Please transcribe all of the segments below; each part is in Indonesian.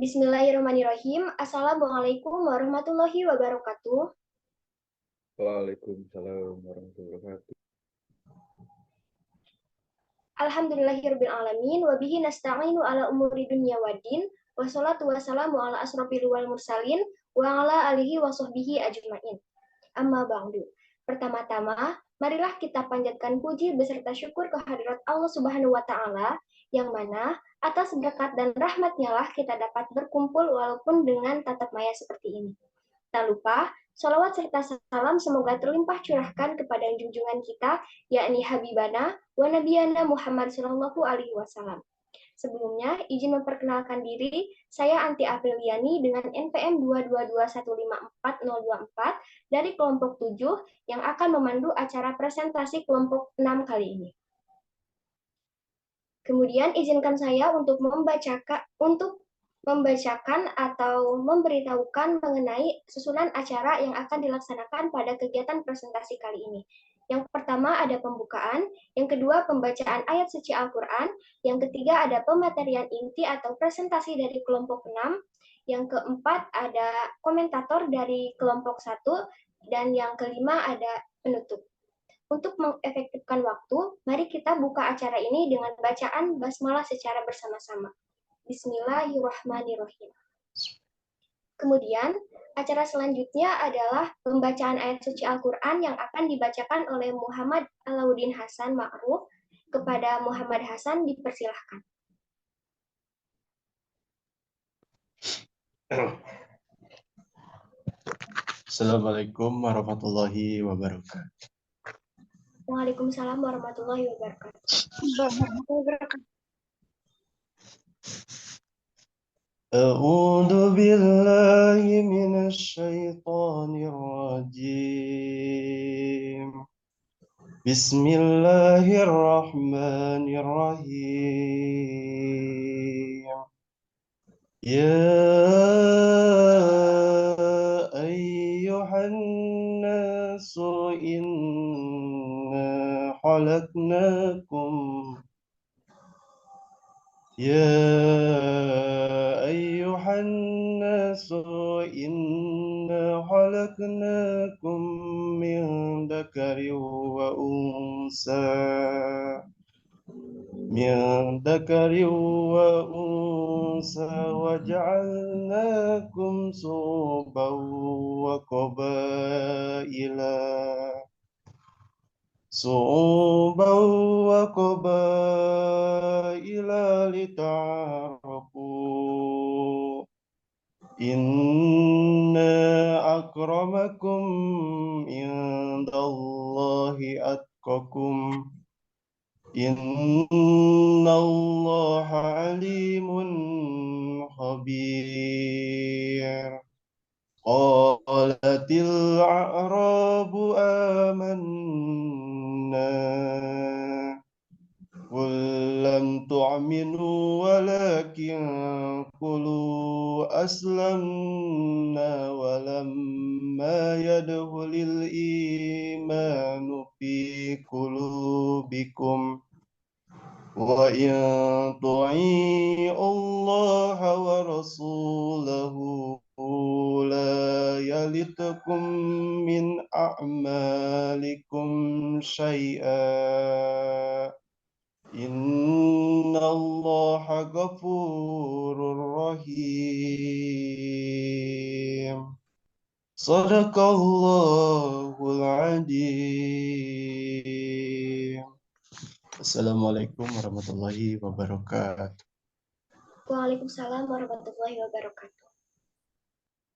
Bismillahirrahmanirrahim. Assalamualaikum warahmatullahi wabarakatuh. Waalaikumsalam warahmatullahi wabarakatuh. Alhamdulillahirabbil alamin wa bihi nasta'inu ala umuri dunya waddin. Wassalatu wassalamu ala asrofil wal mursalin wa ala alihi wa sahbihi ajmain. Amma ba'du. Pertama-tama, marilah kita panjatkan puji beserta syukur kehadirat Allah Subhanahu wa taala yang mana atas berkat dan rahmatnya lah kita dapat berkumpul walaupun dengan tatap maya seperti ini. Tak lupa, sholawat serta salam semoga terlimpah curahkan kepada junjungan kita, yakni Habibana wa Nabiyana Muhammad Sallallahu Alaihi Wasallam. Sebelumnya, izin memperkenalkan diri, saya Anti Apriliani dengan NPM 222154024 dari kelompok 7 yang akan memandu acara presentasi kelompok 6 kali ini. Kemudian izinkan saya untuk membacakan atau memberitahukan mengenai susunan acara yang akan dilaksanakan pada kegiatan presentasi kali ini. Yang pertama ada pembukaan, yang kedua pembacaan ayat suci Al-Quran, yang ketiga ada pematerian inti atau presentasi dari kelompok 6, yang keempat ada komentator dari kelompok 1, dan yang kelima ada penutup. Untuk mengefektifkan waktu, mari kita buka acara ini dengan bacaan basmalah secara bersama-sama. Bismillahirrahmanirrahim. Kemudian, acara selanjutnya adalah pembacaan ayat suci Al-Quran yang akan dibacakan oleh Muhammad Alauddin Hasan Ma'ruf. Kepada Muhammad Hasan dipersilahkan. Assalamualaikum warahmatullahi wabarakatuh. Waalaikumsalam warahmatullahi wabarakatuh. A'udzu billahi minasy syaithanir rajim. Bismillahirrahmanirrahim. Ya ayyuhan nasu inna khalaqnakum أيها الناس إنا خلقناكم من ذكر وأنثى وجعلناكم شعوبا وقبائل لتعارفوا إن أكرمكم عند الله أتقاكم إن الله عليم خبير. قالت الأعراب آمنا قل لم تؤمنوا ولكن قولوا أسلمنا ولما يدخل الإيمان في قلوبكم وإن تطيعوا الله ورسوله لا يلتكم من أعمالكم شيئا إن الله غفور رحيم. صدق الله العظيم. Assalamualaikum warahmatullahi wabarakatuh. Waalaikumsalam warahmatullahi wabarakatuh.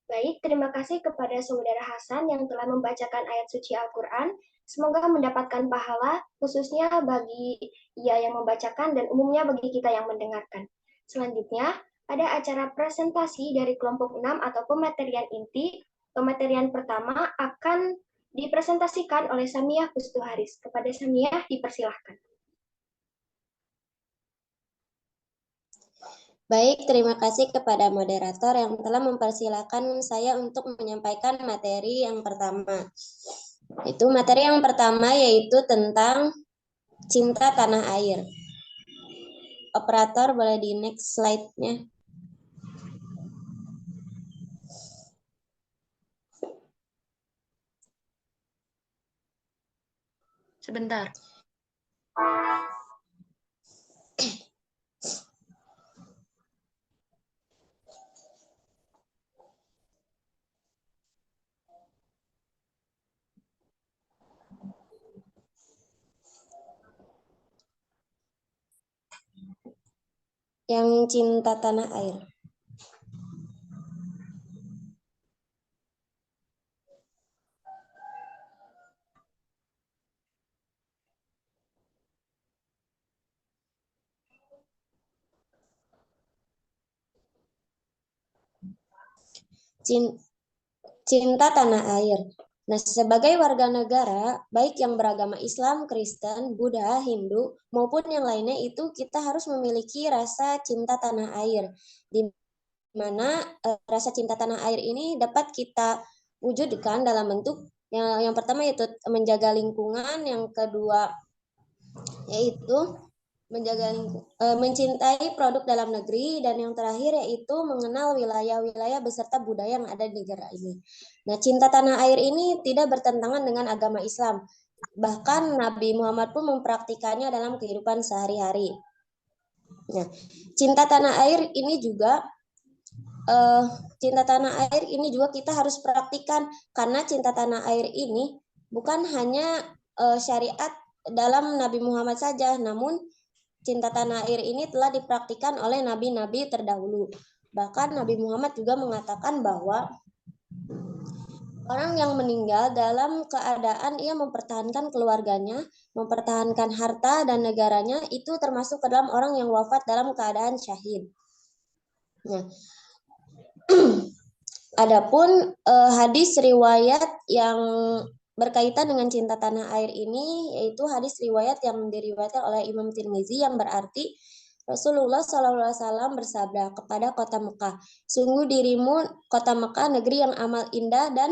Baik, terima kasih kepada Saudara Hasan yang telah membacakan ayat suci Al-Quran. Semoga mendapatkan pahala, khususnya bagi ia yang membacakan dan umumnya bagi kita yang mendengarkan. Selanjutnya, ada acara presentasi dari kelompok 6 atau pematerian inti. Pematerian pertama akan dipresentasikan oleh Samiyah Pustuharis. Kepada Samiyah, dipersilahkan. Baik, terima kasih kepada moderator yang telah mempersilahkan saya untuk menyampaikan materi yang pertama. Materi yang pertama yaitu tentang cinta tanah air. Operator boleh di next slide-nya. Sebentar. Yang cinta tanah air. Cinta tanah air. Nah, sebagai warga negara, baik yang beragama Islam, Kristen, Buddha, Hindu, maupun yang lainnya itu kita harus memiliki rasa cinta tanah air. Di mana rasa cinta tanah air ini dapat kita wujudkan dalam bentuk yang pertama yaitu menjaga lingkungan, yang kedua yaitu mencintai produk dalam negeri, dan yang terakhir yaitu mengenal wilayah-wilayah beserta budaya yang ada di negara ini. Nah, cinta tanah air ini tidak bertentangan dengan agama Islam. Bahkan Nabi Muhammad pun mempraktikannya dalam kehidupan sehari-hari. Nah, cinta tanah air ini juga kita harus praktikkan, karena cinta tanah air ini bukan hanya syariat dalam Nabi Muhammad saja, namun cinta tanah air ini telah dipraktikkan oleh nabi-nabi terdahulu. Bahkan Nabi Muhammad juga mengatakan bahwa orang yang meninggal dalam keadaan ia mempertahankan keluarganya, mempertahankan harta dan negaranya, itu termasuk ke dalam orang yang wafat dalam keadaan syahid. Nah, adapun hadis riwayat yang berkaitan dengan cinta tanah air ini, yaitu hadis riwayat yang diriwayatkan oleh Imam Tirmizi, yang berarti Rasulullah SAW bersabda kepada kota Mekah, sungguh dirimu kota Mekah negeri yang amat indah dan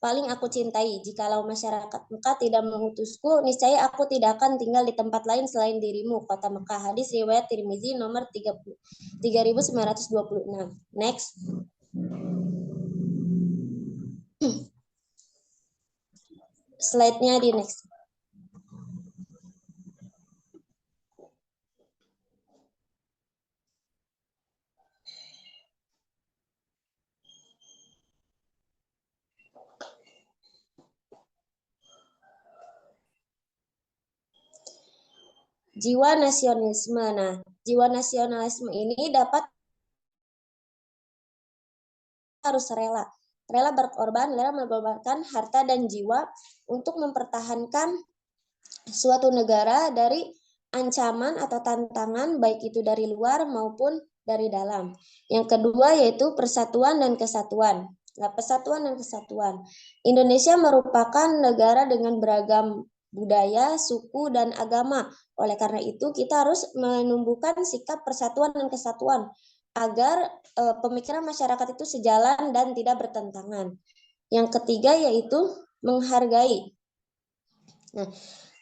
paling aku cintai. Jikalau masyarakat Mekah tidak mengutusku, niscaya aku tidak akan tinggal di tempat lain selain dirimu, kota Mekah. Hadis riwayat Tirmizi nomor 3926. Next. Slide-nya di next. Jiwa nasionalisme. Nah, jiwa nasionalisme ini harus rela berkorban, rela mengorbankan harta dan jiwa untuk mempertahankan suatu negara dari ancaman atau tantangan, baik itu dari luar maupun dari dalam. Yang kedua yaitu persatuan dan kesatuan. Nah, persatuan dan kesatuan. Indonesia merupakan negara dengan beragam budaya, suku, dan agama. Oleh karena itu, kita harus menumbuhkan sikap persatuan dan kesatuan agar pemikiran masyarakat itu sejalan dan tidak bertentangan. Yang ketiga yaitu menghargai. Nah,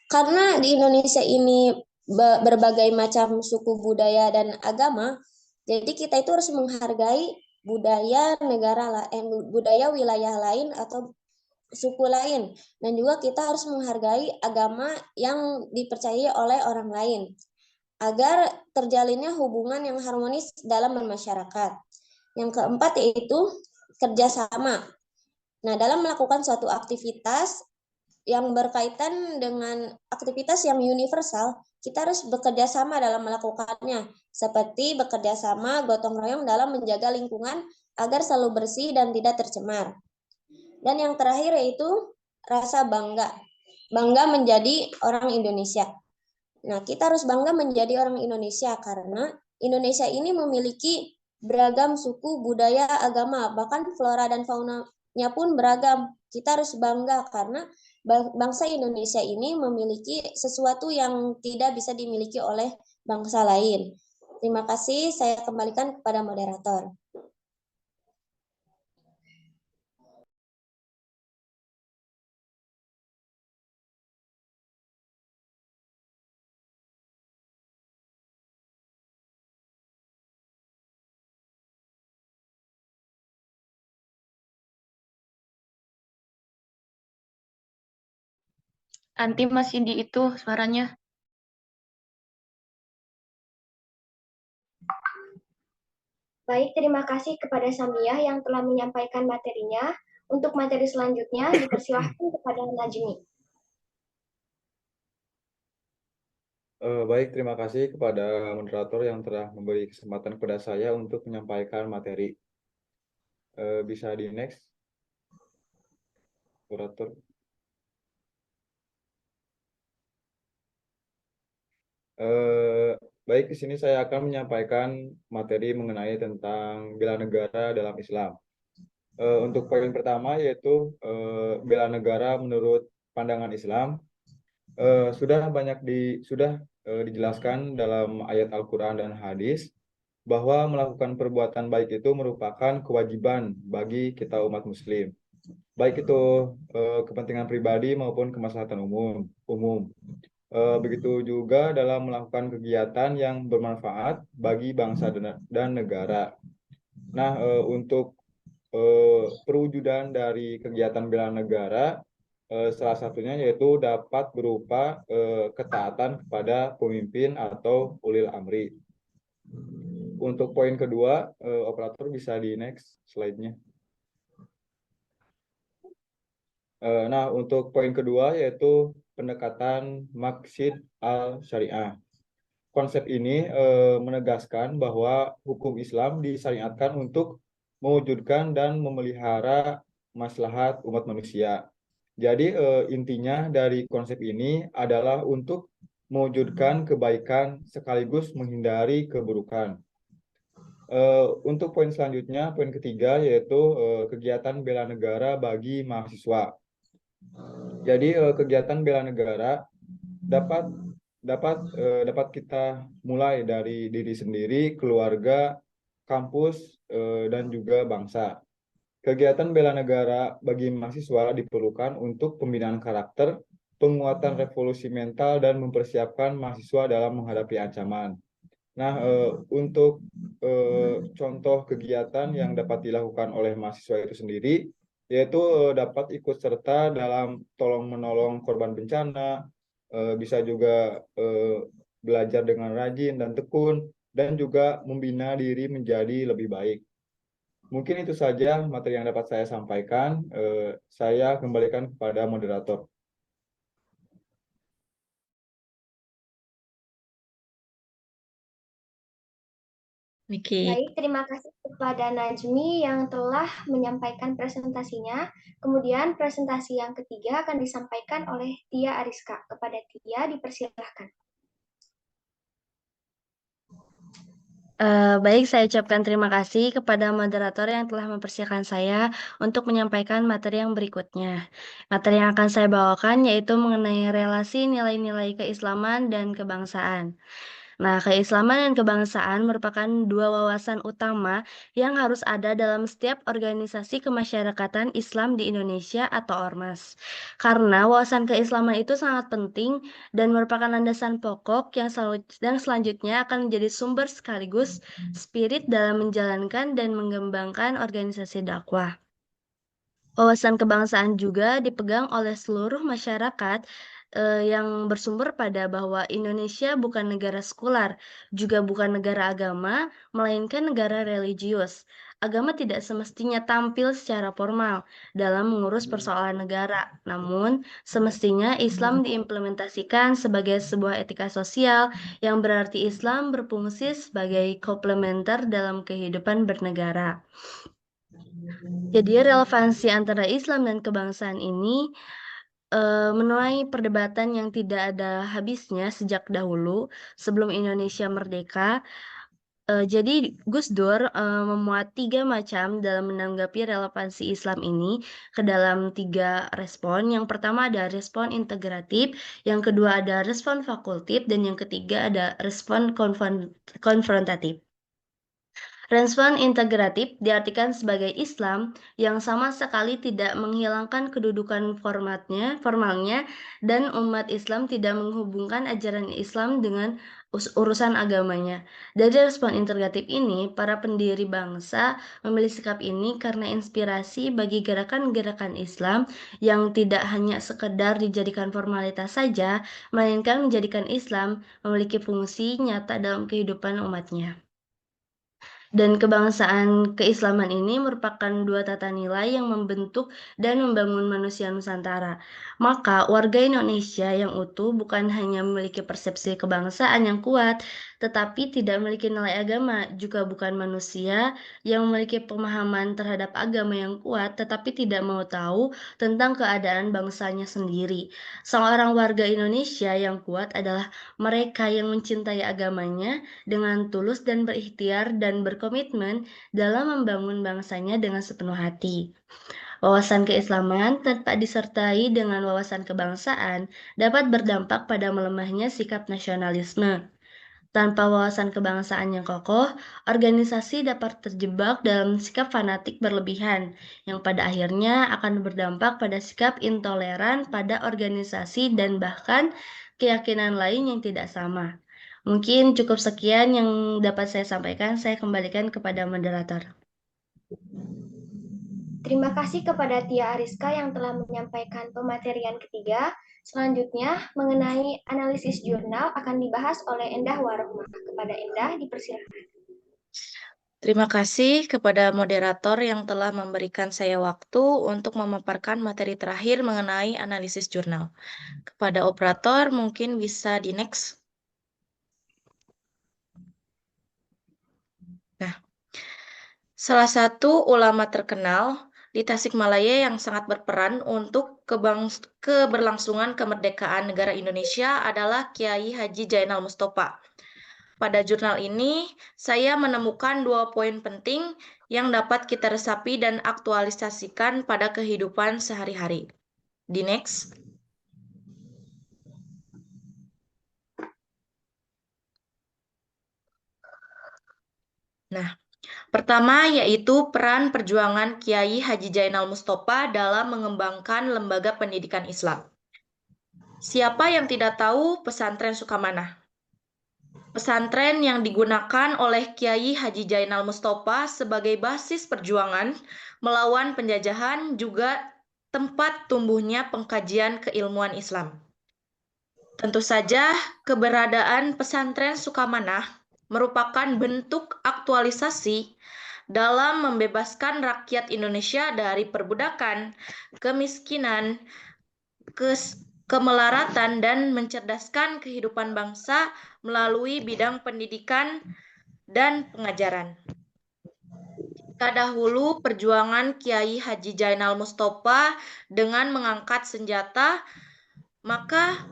karena di Indonesia ini berbagai macam suku, budaya, dan agama, jadi kita itu harus menghargai budaya budaya wilayah lain atau suku lain, dan juga kita harus menghargai agama yang dipercayai oleh orang lain agar terjalinnya hubungan yang harmonis dalam bermasyarakat. Yang keempat yaitu kerjasama. Nah, dalam melakukan suatu aktivitas yang berkaitan dengan aktivitas yang universal, kita harus bekerja sama dalam melakukannya, seperti bekerja sama gotong royong dalam menjaga lingkungan agar selalu bersih dan tidak tercemar. Dan yang terakhir yaitu rasa bangga menjadi orang Indonesia. Nah, kita harus bangga menjadi orang Indonesia karena Indonesia ini memiliki beragam suku, budaya, agama, bahkan flora dan faunanya pun beragam. Kita harus bangga karena bangsa Indonesia ini memiliki sesuatu yang tidak bisa dimiliki oleh bangsa lain. Terima kasih, saya kembalikan kepada moderator. Anti masih di itu suaranya. Baik, terima kasih kepada Samiah yang telah menyampaikan materinya. Untuk materi selanjutnya, dipersilahkan kepada Najmi. Baik, terima kasih kepada moderator yang telah memberi kesempatan kepada saya untuk menyampaikan materi. Bisa di next, moderator. Baik, di sini saya akan menyampaikan materi mengenai tentang bela negara dalam Islam. Untuk poin pertama yaitu bela negara menurut pandangan Islam sudah dijelaskan dalam ayat Al-Quran dan hadis bahwa melakukan perbuatan baik itu merupakan kewajiban bagi kita umat muslim, baik itu kepentingan pribadi maupun kemaslahatan umum. Begitu juga dalam melakukan kegiatan yang bermanfaat bagi bangsa dan negara. Nah, untuk perwujudan dari kegiatan bela negara, salah satunya yaitu dapat berupa ketaatan kepada pemimpin atau ulil amri. Untuk poin kedua, operator bisa di next slide-nya. Nah, untuk poin kedua yaitu pendekatan maqsid al-syariah. Konsep ini menegaskan bahwa hukum Islam disyariatkan untuk mewujudkan dan memelihara maslahat umat manusia. Jadi intinya dari konsep ini adalah untuk mewujudkan kebaikan sekaligus menghindari keburukan. Untuk poin selanjutnya, poin ketiga yaitu kegiatan bela negara bagi mahasiswa. Jadi kegiatan bela negara dapat kita mulai dari diri sendiri, keluarga, kampus, dan juga bangsa. Kegiatan bela negara bagi mahasiswa diperlukan untuk pembinaan karakter, penguatan revolusi mental, dan mempersiapkan mahasiswa dalam menghadapi ancaman. Nah, untuk contoh kegiatan yang dapat dilakukan oleh mahasiswa itu sendiri, yaitu dapat ikut serta dalam tolong-menolong korban bencana, bisa juga belajar dengan rajin dan tekun, dan juga membina diri menjadi lebih baik. Mungkin itu saja materi yang dapat saya sampaikan. Saya kembalikan kepada moderator. Oke. Baik, terima kasih kepada Najmi yang telah menyampaikan presentasinya. Kemudian presentasi yang ketiga akan disampaikan oleh Tia Ariska. Kepada Tia, dipersilahkan. Baik, saya ucapkan terima kasih kepada moderator yang telah mempersiapkan saya untuk menyampaikan materi yang berikutnya. Materi yang akan saya bawakan yaitu mengenai relasi nilai-nilai keislaman dan kebangsaan. Nah, keislaman dan kebangsaan merupakan dua wawasan utama yang harus ada dalam setiap organisasi kemasyarakatan Islam di Indonesia atau Ormas. Karena wawasan keislaman itu sangat penting dan merupakan landasan pokok yang selanjutnya akan menjadi sumber sekaligus spirit dalam menjalankan dan mengembangkan organisasi dakwah. Wawasan kebangsaan juga dipegang oleh seluruh masyarakat yang bersumber pada bahwa Indonesia bukan negara sekular, juga bukan negara agama, melainkan negara religius. Agama tidak semestinya tampil secara formal dalam mengurus persoalan negara, namun semestinya Islam diimplementasikan sebagai sebuah etika sosial yang berarti Islam berfungsi sebagai komplementer dalam kehidupan bernegara. Jadi relevansi antara Islam dan kebangsaan ini menuai perdebatan yang tidak ada habisnya sejak dahulu sebelum Indonesia merdeka. Jadi Gus Dur memuat 3 macam dalam menanggapi relevansi Islam ini ke dalam 3 respon. Yang pertama ada respon integratif, yang kedua ada respon fakultatif, dan yang ketiga ada respon konfrontatif. Respon integratif diartikan sebagai Islam yang sama sekali tidak menghilangkan kedudukan formalnya dan umat Islam tidak menghubungkan ajaran Islam dengan urusan agamanya. Dari respon integratif ini, para pendiri bangsa memilih sikap ini karena inspirasi bagi gerakan-gerakan Islam yang tidak hanya sekedar dijadikan formalitas saja, melainkan menjadikan Islam memiliki fungsi nyata dalam kehidupan umatnya. Dan kebangsaan keislaman ini merupakan dua tata nilai yang membentuk dan membangun manusia Nusantara. Maka warga Indonesia yang utuh bukan hanya memiliki persepsi kebangsaan yang kuat, tetapi tidak memiliki nilai agama, juga bukan manusia yang memiliki pemahaman terhadap agama yang kuat, tetapi tidak mau tahu tentang keadaan bangsanya sendiri. Seorang warga Indonesia yang kuat adalah mereka yang mencintai agamanya dengan tulus dan berikhtiar dan berkomitmen dalam membangun bangsanya dengan sepenuh hati. Wawasan keislaman tanpa disertai dengan wawasan kebangsaan dapat berdampak pada melemahnya sikap nasionalisme. Tanpa wawasan kebangsaan yang kokoh, organisasi dapat terjebak dalam sikap fanatik berlebihan, yang pada akhirnya akan berdampak pada sikap intoleran pada organisasi dan bahkan keyakinan lain yang tidak sama. Mungkin cukup sekian yang dapat saya sampaikan. Saya kembalikan kepada moderator. Terima kasih kepada Tia Ariska yang telah menyampaikan pematerian ketiga. Selanjutnya, mengenai analisis jurnal akan dibahas oleh Endah Warohmah. Kepada Endah, dipersilakan. Terima kasih kepada moderator yang telah memberikan saya waktu untuk memaparkan materi terakhir mengenai analisis jurnal. Kepada operator, mungkin bisa di next. Nah, salah satu ulama terkenal di Tasikmalaya yang sangat berperan untuk keberlangsungan kemerdekaan negara Indonesia adalah Kiai Haji Jainal Mustopa. Pada jurnal ini, saya menemukan 2 poin penting yang dapat kita resapi dan aktualisasikan pada kehidupan sehari-hari. Di next. Nah, pertama yaitu peran perjuangan Kiai Haji Jainal Mustopa dalam mengembangkan lembaga pendidikan Islam. Siapa yang tidak tahu pesantren Sukamanah? Pesantren yang digunakan oleh Kiai Haji Jainal Mustopa sebagai basis perjuangan melawan penjajahan juga tempat tumbuhnya pengkajian keilmuan Islam. Tentu saja, keberadaan pesantren Sukamanah merupakan bentuk aktualisasi dalam membebaskan rakyat Indonesia dari perbudakan, kemiskinan, kemelaratan, dan mencerdaskan kehidupan bangsa melalui bidang pendidikan dan pengajaran. Jika dahulu perjuangan Kiai Haji Jainal Mustopa dengan mengangkat senjata, maka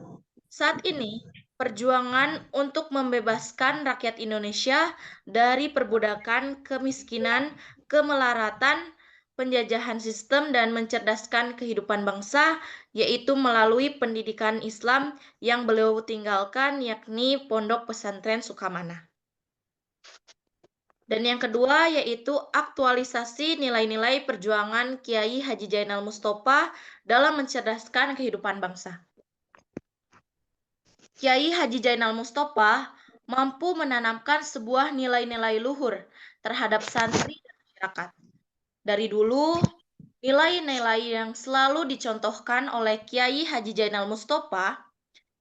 saat ini perjuangan untuk membebaskan rakyat Indonesia dari perbudakan, kemiskinan, kemelaratan, penjajahan sistem, dan mencerdaskan kehidupan bangsa, yaitu melalui pendidikan Islam yang beliau tinggalkan, yakni Pondok Pesantren Sukamanah. Dan yang kedua yaitu aktualisasi nilai-nilai perjuangan Kiai Haji Jainal Mustopa dalam mencerdaskan kehidupan bangsa. Kiai Haji Jainal Mustopa mampu menanamkan sebuah nilai-nilai luhur terhadap santri dan masyarakat. Dari dulu, nilai-nilai yang selalu dicontohkan oleh Kiai Haji Jainal Mustopa,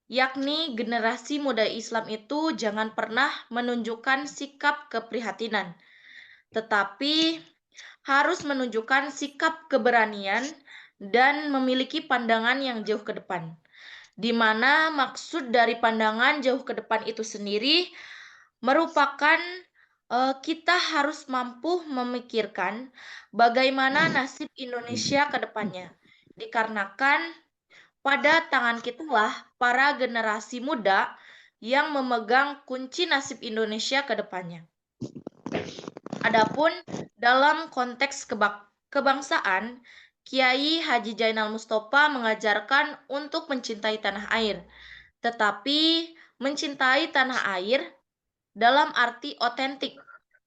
yakni generasi muda Islam itu jangan pernah menunjukkan sikap keprihatinan, tetapi harus menunjukkan sikap keberanian dan memiliki pandangan yang jauh ke depan. Di mana maksud dari pandangan jauh ke depan itu sendiri merupakan kita harus mampu memikirkan bagaimana nasib Indonesia ke depannya. Dikarenakan pada tangan kitalah para generasi muda yang memegang kunci nasib Indonesia ke depannya. Adapun dalam konteks kebangsaan, Kiai Haji Jainal Mustopa mengajarkan untuk mencintai tanah air, tetapi mencintai tanah air dalam arti otentik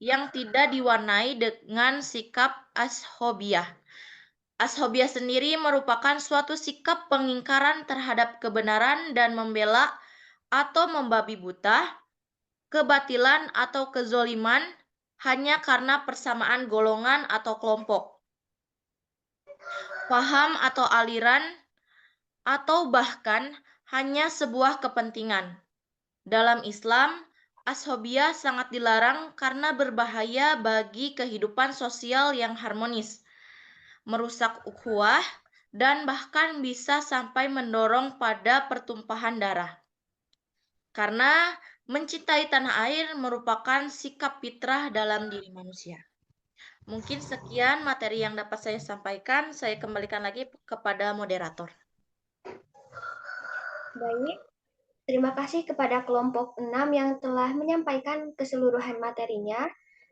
yang tidak diwarnai dengan sikap ashobiyah. Ashobiyah sendiri merupakan suatu sikap pengingkaran terhadap kebenaran dan membela atau membabi buta kebatilan atau kezoliman hanya karena persamaan golongan atau kelompok, paham atau aliran, atau bahkan hanya sebuah kepentingan. Dalam Islam, ashobiyah sangat dilarang karena berbahaya bagi kehidupan sosial yang harmonis, merusak ukhuwah, dan bahkan bisa sampai mendorong pada pertumpahan darah. Karena mencintai tanah air merupakan sikap fitrah dalam diri manusia. Mungkin sekian materi yang dapat saya sampaikan. Saya kembalikan lagi kepada moderator. Baik, terima kasih kepada kelompok 6 yang telah menyampaikan keseluruhan materinya.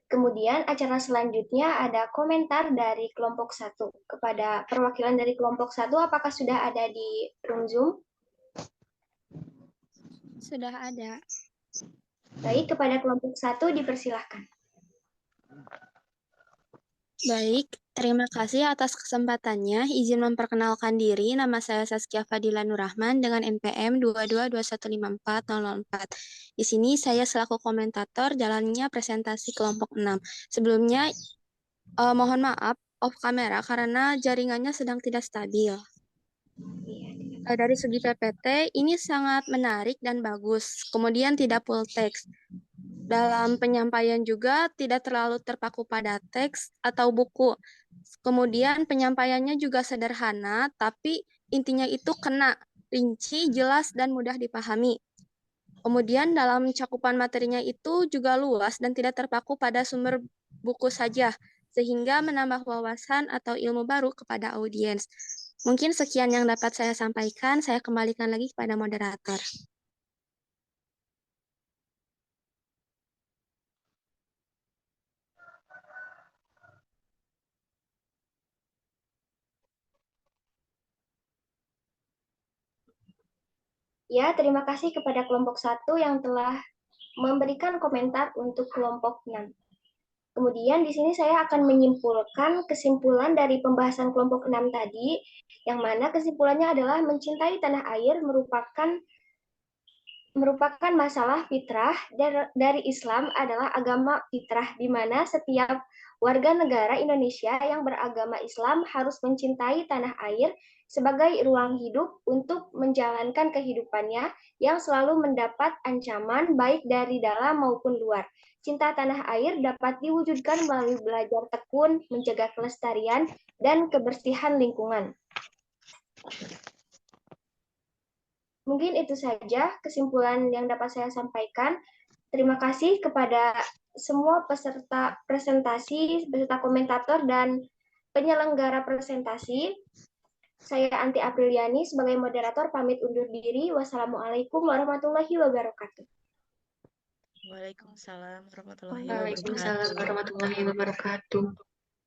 Kemudian acara selanjutnya ada komentar dari kelompok 1. Kepada perwakilan dari kelompok 1, apakah sudah ada di room Zoom? Sudah ada. Baik, kepada kelompok 1 dipersilahkan. Baik, terima kasih atas kesempatannya. Izin memperkenalkan diri, nama saya Saskia Fadila Nurrahman dengan NPM 222154004. Di sini saya selaku komentator jalannya presentasi kelompok 6. Sebelumnya, mohon maaf off kamera karena jaringannya sedang tidak stabil. Dari segi PPT, ini sangat menarik dan bagus. Kemudian tidak full text. Dalam penyampaian juga tidak terlalu terpaku pada teks atau buku. Kemudian penyampaiannya juga sederhana, tapi intinya itu kena, rinci, jelas, dan mudah dipahami. Kemudian dalam cakupan materinya itu juga luas dan tidak terpaku pada sumber buku saja, sehingga menambah wawasan atau ilmu baru kepada audiens. Mungkin sekian yang dapat saya sampaikan, saya kembalikan lagi kepada moderator. Ya, terima kasih kepada kelompok 1 yang telah memberikan komentar untuk kelompok 6. Kemudian di sini saya akan menyimpulkan kesimpulan dari pembahasan kelompok 6 tadi, yang mana kesimpulannya adalah mencintai tanah air merupakan masalah fitrah dari Islam adalah agama fitrah, di mana setiap warga negara Indonesia yang beragama Islam harus mencintai tanah air sebagai ruang hidup untuk menjalankan kehidupannya yang selalu mendapat ancaman baik dari dalam maupun luar. Cinta tanah air dapat diwujudkan melalui belajar tekun, menjaga kelestarian, dan kebersihan lingkungan. Mungkin itu saja kesimpulan yang dapat saya sampaikan. Terima kasih kepada semua peserta presentasi, peserta komentator, dan penyelenggara presentasi. Saya Anti Apriliani sebagai moderator pamit undur diri. Wassalamualaikum warahmatullahi wabarakatuh. Waalaikumsalam warahmatullahi Waalaikumsalam wabarakatuh. warahmatullahi wabarakatuh.